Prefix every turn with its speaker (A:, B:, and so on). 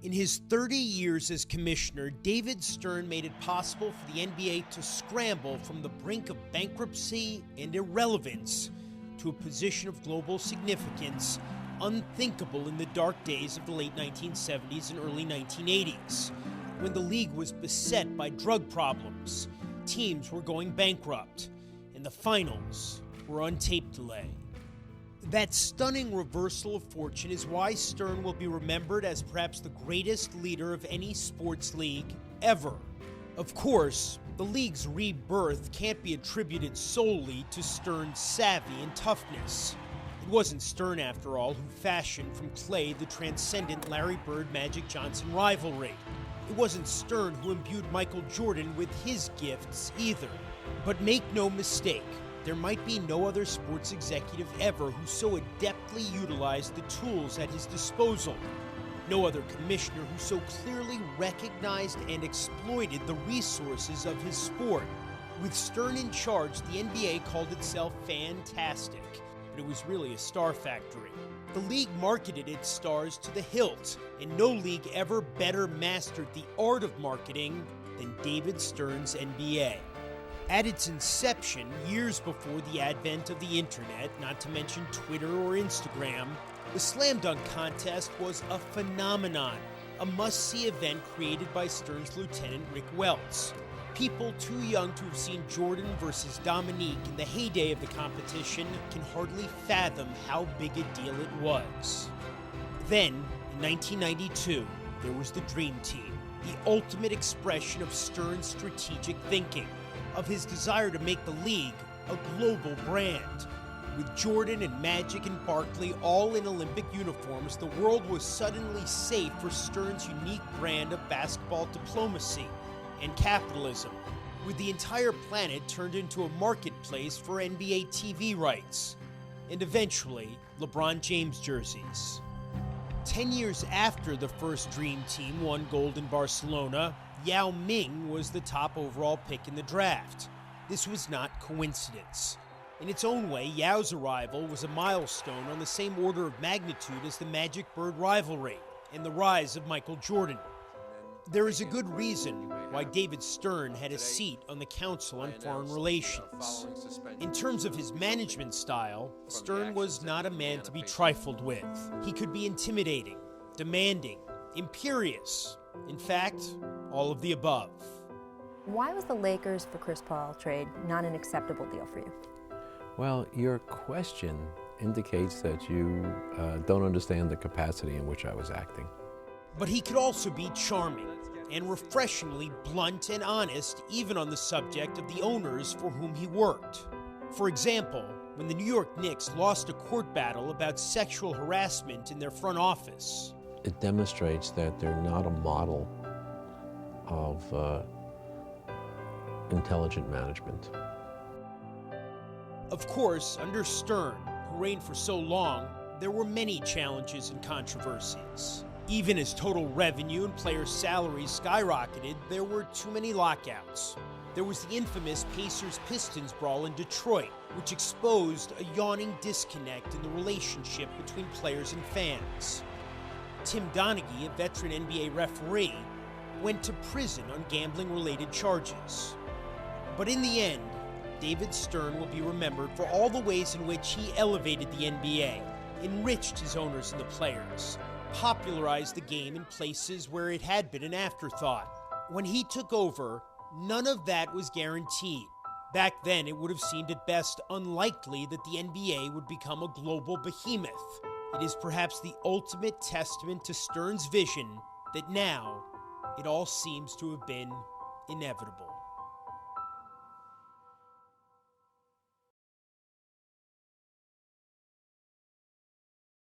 A: In his 30 years as commissioner, David Stern made it possible for the NBA to scramble from the brink of bankruptcy and irrelevance to a position of global significance unthinkable in the dark days of the late 1970s and early 1980s, when the league was beset by drug problems, teams were going bankrupt, and the finals were on tape delay. That stunning reversal of fortune is why Stern will be remembered as perhaps the greatest leader of any sports league ever. Of course, the league's rebirth can't be attributed solely to Stern's savvy and toughness. It wasn't Stern, after all, who fashioned from clay the transcendent Larry Bird-Magic Johnson rivalry. It wasn't Stern who imbued Michael Jordan with his gifts either. But make no mistake, there might be no other sports executive ever who so adeptly utilized the tools at his disposal. No other commissioner who so clearly recognized and exploited the resources of his sport. With Stern in charge, the NBA called itself fantastic, but it was really a star factory. The league marketed its stars to the hilt, and no league ever better mastered the art of marketing than David Stern's NBA. At its inception, years before the advent of the internet, not to mention Twitter or Instagram, the Slam Dunk Contest was a phenomenon, a must-see event created by Stern's lieutenant Rick Welts. People too young to have seen Jordan versus Dominique in the heyday of the competition can hardly fathom how big a deal it was. Then, in 1992, there was the Dream Team, the ultimate expression of Stern's strategic thinking, of his desire to make the league a global brand. With Jordan and Magic and Barkley all in Olympic uniforms, the world was suddenly safe for Stern's unique brand of basketball diplomacy and capitalism, with the entire planet turned into a marketplace for NBA TV rights, and eventually LeBron James jerseys. 10 years after the first Dream Team won gold in Barcelona, Yao Ming was the top overall pick in the draft. This was not coincidence. In its own way, Yao's arrival was a milestone on the same order of magnitude as the Magic-Bird rivalry and the rise of Michael Jordan. There is a good reason why David Stern had a seat on the Council on Foreign Relations. In terms of his management style, Stern was not a man to be trifled with. He could be intimidating, demanding, imperious. In fact, all of the above.
B: Why was the Lakers for Chris Paul trade not an acceptable deal for you?
C: Well, your question indicates that you don't understand the capacity in which I was acting.
A: But he could also be charming and refreshingly blunt and honest, even on the subject of the owners for whom he worked. For example, when the New York Knicks lost a court battle about sexual harassment in their front office.
C: It demonstrates that they're not a model of intelligent management.
A: Of course, under Stern, who reigned for so long, there were many challenges and controversies. Even as total revenue and player salaries skyrocketed, there were too many lockouts. There was the infamous Pacers-Pistons brawl in Detroit, which exposed a yawning disconnect in the relationship between players and fans. Tim Donaghy, a veteran NBA referee, went to prison on gambling-related charges. But in the end, David Stern will be remembered for all the ways in which he elevated the NBA, enriched his owners and the players, popularized the game in places where it had been an afterthought. When he took over, none of that was guaranteed. Back then, it would have seemed at best unlikely that the NBA would become a global behemoth. It is perhaps the ultimate testament to Stern's vision that now it all seems to have been inevitable.